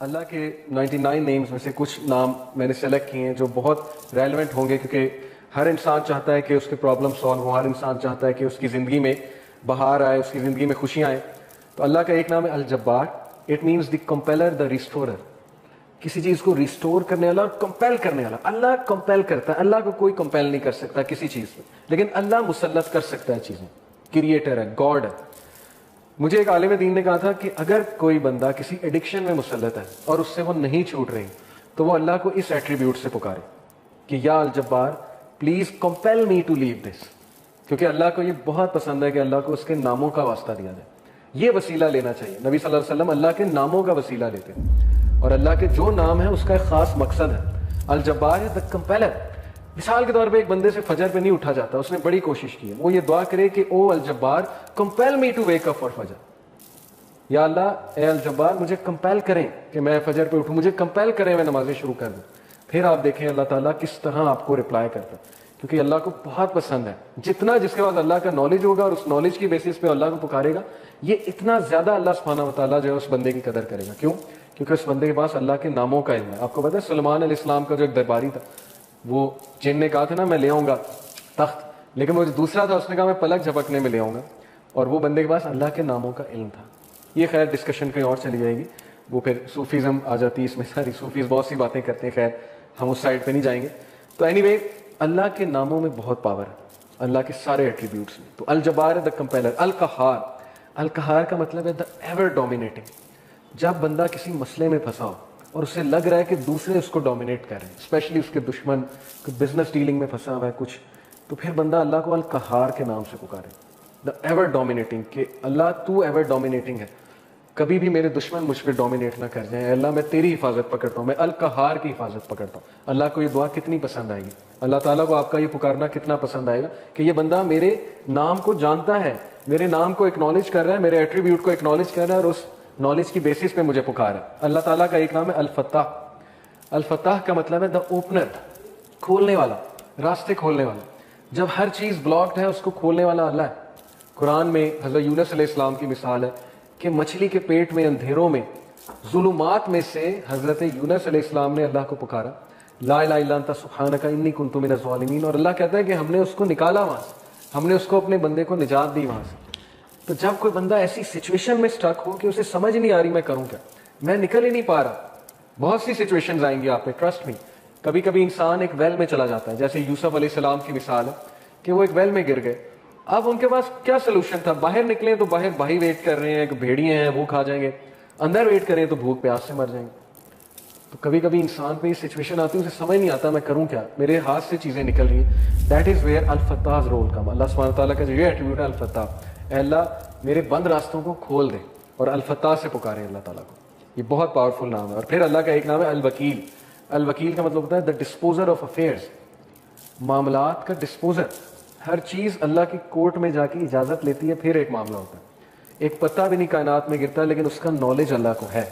اللہ کے 99 نیمز میں سے کچھ نام میں نے سلیکٹ کیے ہیں جو بہت ریلیونٹ ہوں گے، کیونکہ ہر انسان چاہتا ہے کہ اس کے پرابلم سالو ہو، ہر انسان چاہتا ہے کہ اس کی زندگی میں بہار آئے، اس کی زندگی میں خوشیاں آئیں. تو اللہ کا ایک نام ہے الجبار. اٹ مینس دی کمپیلر، دا ریسٹورر. کسی چیز کو ریسٹور کرنے والا اور کمپیل کرنے والا. اللہ کمپیل کرتا ہے، اللہ کو کوئی کمپیل نہیں کر سکتا کسی چیز پہ، لیکن اللہ مسلط کر سکتا ہے چیزیں. کریٹر ہے، گاڈ ہے. مجھے ایک عالم دین نے کہا تھا کہ اگر کوئی بندہ کسی ایڈکشن میں مسلط ہے اور اس سے وہ نہیں چھوٹ رہی، تو وہ اللہ کو اس ایٹریبیوٹ سے پکارے کہ یا الجبار پلیز کمپیل می ٹو لیو دس. کیونکہ اللہ کو یہ بہت پسند ہے کہ اللہ کو اس کے ناموں کا واسطہ دیا جائے. یہ وسیلہ لینا چاہیے. نبی صلی اللہ علیہ وسلم اللہ کے ناموں کا وسیلہ لیتے ہیں، اور اللہ کے جو نام ہے اس کا ایک خاص مقصد ہے. الجبار ہے دا کمپیلر. مثال کے طور پہ ایک بندے سے فجر پہ نہیں اٹھا جاتا، اس نے بڑی کوشش کی ہے، وہ یہ دعا کرے کہ O Al-Jabbar compel me to wake up for Fajr. یا اللہ اے الجبار مجھے کمپیل کریں کہ میں فجر پہ اٹھوں، مجھے کمپیل کریں میں نمازیں شروع کر دوں. پھر آپ دیکھیں اللہ تعالیٰ کس طرح آپ کو رپلائی کرتا ہے، کیونکہ اللہ کو بہت پسند ہے. جتنا جس کے بعد اللہ کا نالج ہوگا اور اس نالج کی بیسس پہ اللہ کو پکارے گا، یہ اتنا زیادہ اللہ سبحانہ و تعالیٰ جو ہے اس بندے کی قدر کرے گا. کیوں؟ کیونکہ اس بندے کے پاس اللہ کے ناموں کا علم ہے. آپ کو پتہ ہے سلیمان علیہ السلام کا جو ایک درباری تھا، وہ جن نے کہا تھا نا میں لے آؤں گا تخت، لیکن وہ جو دوسرا تھا اس نے کہا میں پلک جھپکنے میں لے آؤں گا. اور وہ بندے کے پاس اللہ کے ناموں کا علم تھا. یہ خیر ڈسکشن کہیں اور چلی جائے گی، وہ پھر صوفیزم آ جاتی ہے اس میں. ساری صوفیز بہت سی باتیں کرتے ہیں، خیر ہم اس سائڈ پہ نہیں جائیں گے. تو اینی وے اللہ کے ناموں میں بہت پاور ہے، اللہ کے سارے ایٹریبیوٹس میں. تو الجبار ہے دا کمپیلر. القہار، القہار کا مطلب ہے دا ایور ڈومینیٹنگ. جب بندہ کسی مسئلے میں پھنسا ہو اور اسے لگ رہا ہے کہ دوسرے اس کو ڈومینیٹ کر رہے ہیں، اسپیشلی اس کے دشمن، بزنس ڈیلنگ میں پھنسا ہوا ہے کچھ، تو پھر بندہ اللہ کو القہار کے نام سے پکارے. دا ایور ڈومینیٹنگ، کہ اللہ تو ایور ڈومینیٹنگ ہے، کبھی بھی میرے دشمن مجھ پہ ڈومینیٹ نہ کر جائیں. اللہ میں تیری حفاظت پکڑتا ہوں، میں القہار کی حفاظت پکڑتا ہوں. اللہ کو یہ دعا کتنی پسند آئے گی، اللہ تعالیٰ کو آپ کا یہ پکارنا کتنا پسند آئے گا کہ یہ بندہ میرے نام کو جانتا ہے، میرے نام کو ایکنالج کر رہا ہے، میرے ایٹریبیوٹ کو ایکنالج کر رہا ہے، اور اس نالج کی بیسس پہ مجھے پکارا. اللہ تعالیٰ کا ایک نام ہے الفتاح. الفتاح کا مطلب ہے دا اوپنر، کھولنے والا، راستے کھولنے والا. جب ہر چیز بلاکڈ ہے اس کو کھولنے والا اللہ ہے. قرآن میں حضرت یونس علیہ السلام کی مثال ہے کہ مچھلی کے پیٹ میں اندھیروں میں ظلمات میں سے حضرت یونس علیہ السلام نے اللہ کو پکارا، لا الہ الا انت سبحانک انی کنت من الظالمین. اور اللہ کہتا ہے کہ ہم نے اس کو نکالا وہاں سے، ہم نے اس کو اپنے بندے کو نجات دی وہاں سے. تو جب کوئی بندہ ایسی سچویشن میں سٹک ہو کہ اسے سمجھ نہیں آ رہی میں کروں کیا، میں نکل ہی نہیں پا رہا، بہت سی سچویشنز آئیں گی آپ پہ، ٹرسٹ می. کبھی کبھی انسان ایک ویل میں چلا جاتا ہے، جیسے یوسف علیہ السلام کی مثال ہے کہ وہ ایک ویل میں گر گئے. اب ان کے پاس کیا سلوشن تھا؟ باہر نکلے تو باہر بھائی ویٹ کر رہے ہیں کہ بھیڑیے ہیں وہ کھا جائیں گے، اندر ویٹ کریں تو بھوک پیاس سے مر جائیں گے. تو کبھی کبھی انسان پہ یہ سچویشن آتی ہے، اسے سمجھ نہیں آتا میں کروں کیا، میرے ہاتھ سے چیزیں نکل رہی ہیں. That is where al-Fattah role کم. اللہ سبحانہ تعالیٰ کا جو یہ ایٹریبیوٹ ہے الفتاح، اے اللہ میرے بند راستوں کو کھول دے، اور الفتاح سے پکارے اللہ تعالیٰ کو. یہ بہت پاورفل نام ہے. اور پھر اللہ کا ایک نام ہے الوکیل. الوکیل کا مطلب ہوتا ہے دا ڈسپوزر آف افیئرس، معاملات کا ڈسپوزر. ہر چیز اللہ کی کورٹ میں جا کے اجازت لیتی ہے پھر ایک معاملہ ہوتا ہے. ایک پتہ بھی نہیں کائنات میں گرتا لیکن اس کا نالج اللہ کو ہے،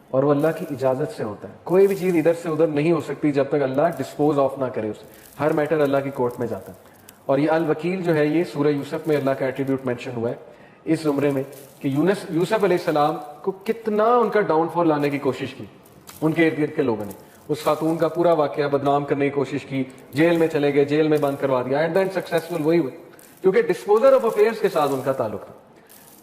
اور وہ اللہ کی اجازت سے ہوتا ہے. کوئی بھی چیز ادھر سے ادھر نہیں ہو سکتی جب تک اللہ ڈسپوز آف نہ کرے اسے. ہر میٹر اللہ کی کورٹ میں جاتا ہے. اور یہ الوکیل جو ہے یہ سورہ یوسف میں اللہ کا ایٹریبیوٹ مینشن ہوا ہے اس زمرے میں کہ یوسف علیہ السلام کو کتنا ان کا ڈاؤن فال لانے کی کوشش کی ان کے ارد گرد کے لوگوں نے. اس خاتون کا پورا واقعہ بدنام کرنے کی کوشش کی، جیل میں چلے گئے، جیل میں بند کروا دیا. ایٹ دا اینڈ سکسیسفل وہی ہوئے، کیونکہ ڈسپوزر آف افیئرس کے ساتھ ان کا تعلق تھا.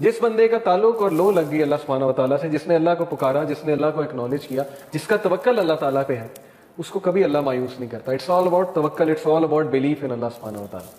جس بندے کا تعلق اور لو لگ گئی اللہ سبحانہ و تعالیٰ سے، جس نے اللہ کو پکارا، جس نے اللہ کو ایکنالج کیا، جس کا توکل اللہ تعالیٰ پہ ہے، اس کو کبھی اللہ مایوس نہیں کرتا. اٹس آل اباؤٹ توکل، it's all about belief in Allah سبحانہ و تعالیٰ.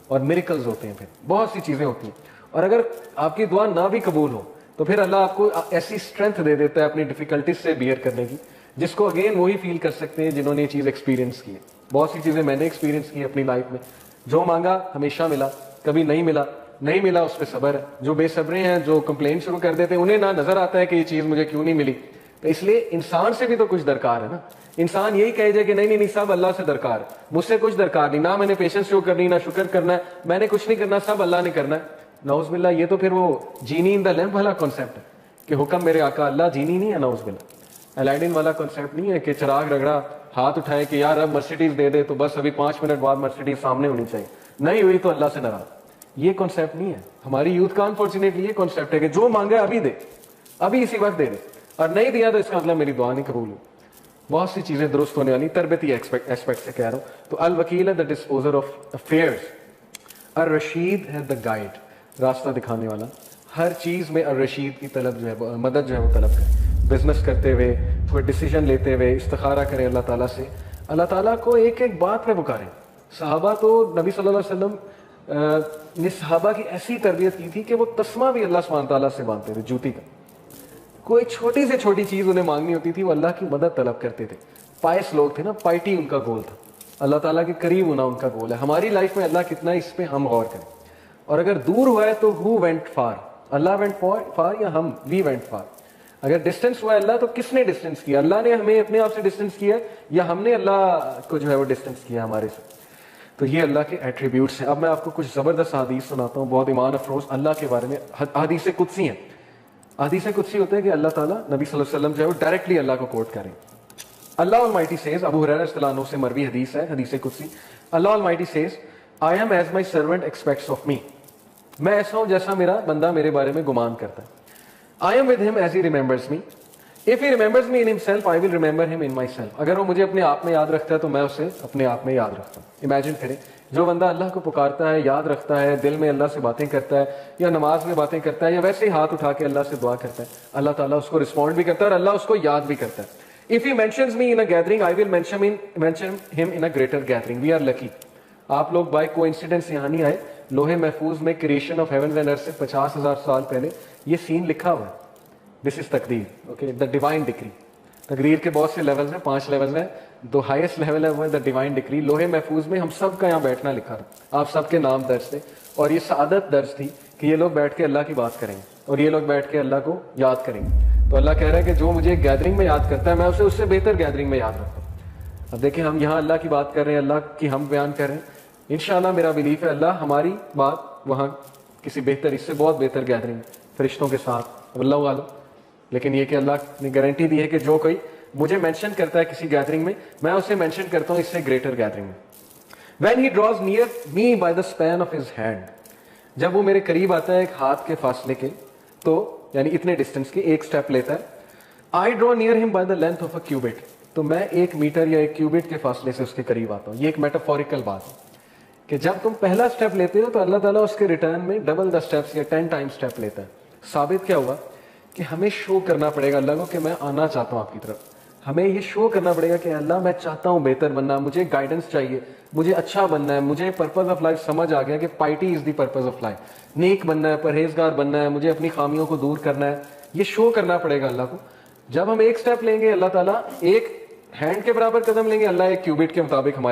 اور میریکلز ہوتے ہیں، پھر بہت سی چیزیں ہوتی ہیں. اور اگر آپ کی دعا نہ بھی قبول ہو تو پھر اللہ آپ کو ایسی اسٹرینتھ دے دیتا ہے اپنی ڈیفیکلٹیز سے بیئر کرنے کی، جس کو اگین وہی فیل کر سکتے ہیں جنہوں نے یہ چیز ایکسپیرینس کی ہے. بہت سی چیزیں میں نے ایکسپیرینس کی اپنی لائف میں. جو مانگا ہمیشہ ملا، کبھی نہیں ملا، نہیں ملا اس پہ صبر ہے. جو بے صبرے ہیں، جو کمپلین شروع کر دیتے ہیں، انہیں نہ نظر آتا ہے کہ یہ چیز مجھے کیوں نہیں ملی. تو اس لیے انسان سے بھی تو کچھ درکار ہے نا. انسان یہی کہے جائے کہ نہیں نہیں نہیں سب اللہ سے درکار ہے، مجھ سے کچھ درکار نہیں، نہ میں نے پیشنس شو کرنی، نہ شکر کرنا ہے، میں نے کچھ نہیں کرنا، سب اللہ نے کرنا ہے. نعوذ باللہ، یہ تو پھر وہ جینی ان دا لیمپ والا کانسیپٹ ہے کہ حکم میرے آقا. اللہ جینی نہیں ہے، نعوذ باللہ. الائڈن والا کانسیپٹ نہیں ہے کہ چراغ رگڑا، ہاتھ اٹھائے کہ یار اب مرسیڈیز دے دے تو بس ابھی 5 منٹ بعد مرسیڈیز سامنے ہونی چاہیے، نہیں ہوئی تو اللہ سے ناراض. یہ کانسیپٹ نہیں ہے. ہماری یوتھ کا انفارچونیٹلی یہ کانسیپٹ ہے کہ جو مانگا ابھی دے، ابھی اسی وقت دے دے. اور نہیں دیا تو اس کا مطلب میری دعا نہیں قبول ہوئی. بہت سی چیزیں درست ہونے والی تربیتی ایسپیکٹ سے کہہ رہا ہوں. تو الوکیل ہے دا ڈسپوزر آف افیئرز, الرشید ہے دا گائیڈ, راستہ دکھانے والا. ہر چیز میں الرشید کی طلب جو ہے, مدد جو ہے وہ طلب کرے. بزنس کرتے ہوئے, کوئی ڈیسیجن لیتے ہوئے استخارہ کریں اللہ تعالیٰ سے, اللہ تعالیٰ کو ایک ایک بات پہ پکاریں. صحابہ تو نبی صلی اللہ علیہ وسلم نے صحابہ کی ایسی تربیت کی تھی کہ وہ تسمہ بھی اللہ سبحانہ تعالیٰ سے مانگتے تھے, جوتی کا. کوئی چھوٹی سے چھوٹی چیز انہیں مانگنی ہوتی تھی, وہ اللہ کی مدد طلب کرتے تھے. پائس لوگ تھے نا, پائٹی ان کا گول تھا, اللہ تعالیٰ کے قریب ہونا ان کا گول ہے. ہماری لائف میں اللہ کتنا ہے اس پہ ہم غور کریں. اور اگر دور ہوا ہے تو who went far, Allah went far یا ہم we went far. اگر ڈسٹینس ہوا ہے اللہ تو کس نے ڈسٹینس کیا, اللہ نے ہمیں اپنے آپ سے ڈسٹینس کیا یا ہم نے اللہ کو جو ہے وہ ڈسٹینس کیا ہمارے سے. تو یہ اللہ کے ایٹریبیوٹس ہیں. اب میں آپ کو کچھ زبردست حدیث سناتا ہوں, بہت ایمان افروز اللہ کے بارے میں. حدیث قدسی ہیں. حدیث قدسی ہوتے ہیں کہ اللہ تعالیٰ نبی صلی اللہ علیہ وسلم جو ہے وہ ڈائریکٹلی اللہ کو کوٹ کریں. اللہ Almighty says, ابو ہریرہ رضی اللہ عنہ سے مروی حدیث ہے, حدیث قدسی. اللہ Almighty says, I am as my servant expects of me. میں ایسا ہوں جیسا میرا بندہ میرے بارے میں گمان کرتا ہے. I am with him as he remembers me. If he remembers me in himself, I will remember him in myself. اگر وہ مجھے اپنے آپ میں یاد رکھتا ہے تو میں اسے اپنے آپ میں یاد رکھتا ہوں. امیجن کریں, جو بندہ اللہ کو پکارتا ہے, یاد رکھتا ہے, دل میں اللہ سے باتیں کرتا ہے, یا نماز میں باتیں کرتا ہے, یا ویسے ہی ہاتھ اٹھا کے اللہ سے دعا کرتا ہے, اللہ تعالیٰ اس کو رسپونڈ بھی کرتا ہے اور اللہ اس کو یاد بھی کرتا ہے. If he mentions me in a gathering, I will mention him in a greater gathering. We are lucky. آپ لوگ بائی کو انسیڈنس یہاں نہیں آئے. لوہے محفوظ میں کریشن آف ہیونز اینڈ ارتھ سے 50,000 سال پہلے یہ سین لکھا ہوا ہے. دس از تقدیر, اوکے, دا ڈیوائن ڈکری. تقدیر کے بہت سے لیولز ہیں, 5 لیولز ہیں. دو ہائیسٹ لیول ہے وہ ہے دا ڈیوائن ڈکری. لوہے محفوظ میں ہم سب کا یہاں بیٹھنا لکھا تھا, آپ سب کے نام درج تھے, اور یہ سعادت درج تھی کہ یہ لوگ بیٹھ کے اللہ کی بات کریں گے اور یہ لوگ بیٹھ کے اللہ کو یاد کریں گے. تو اللہ کہہ رہا ہے کہ جو مجھے گیدرنگ میں یاد کرتا ہے میں اسے اس سے بہتر گیدرنگ میں یاد رکھتا ہوں. اب دیکھیں ہم یہاں اللہ کی بات کر رہے ہیں, اللہ کی ہم بیان کر رہے ہیں. انشاءاللہ میرا بلیف ہے اللہ ہماری بات وہاں کسی بہتر, اس سے بہت بہتر گیدرنگ فرشتوں کے ساتھ, اللہ عالم. لیکن یہ کہ اللہ نے گارنٹی دی ہے کہ جو کوئی مجھے مینشن کرتا ہے کسی گیدرنگ میں, میں اسے مینشن کرتا ہوں اس سے گریٹر گیدرنگ میں. When he draws near me by the span of his hand, جب وہ میرے قریب آتا ہے ایک ہاتھ کے فاصلے کے, تو یعنی اتنے ڈسٹینس کے ایک سٹیپ لیتا ہے. I draw near him by the length of a cubit, تو میں 1 میٹر یا 1 کیوبٹ کے فاصلے سے اس کے قریب آتا ہوں. یہ ایک میٹافوریکل بات ہے کہ جب تم پہلا سٹیپ لیتے ہو تو اللہ تعالیٰ اس کے ریٹرن میں ڈبل دا سٹیپس یا 10 ٹائم سٹیپ لیتا ہے. ثابت کیا ہوا کہ ہمیں شو کرنا پڑے گا اللہ کو کہ میں آنا چاہتا ہوں آپ کی طرف. ہمیں یہ شو کرنا پڑے گا کہ اللہ میں چاہتا ہوں بہتر بننا, مجھے گائیڈنس چاہیے, مجھے اچھا بننا ہے, مجھے پرپز آف لائف سمجھ آ گیا کہ piety is the purpose of life, نیک بننا ہے, پرہیزگار بننا ہے, مجھے اپنی خامیوں کو دور کرنا ہے. یہ شو کرنا پڑے گا اللہ کو. جب ہم ایک سٹیپ لیں گے اللہ تعالیٰ 1 ہینڈ کے برابر قدم لیں گے, اللہ 1 کیوبٹ کے مطابق ہمارے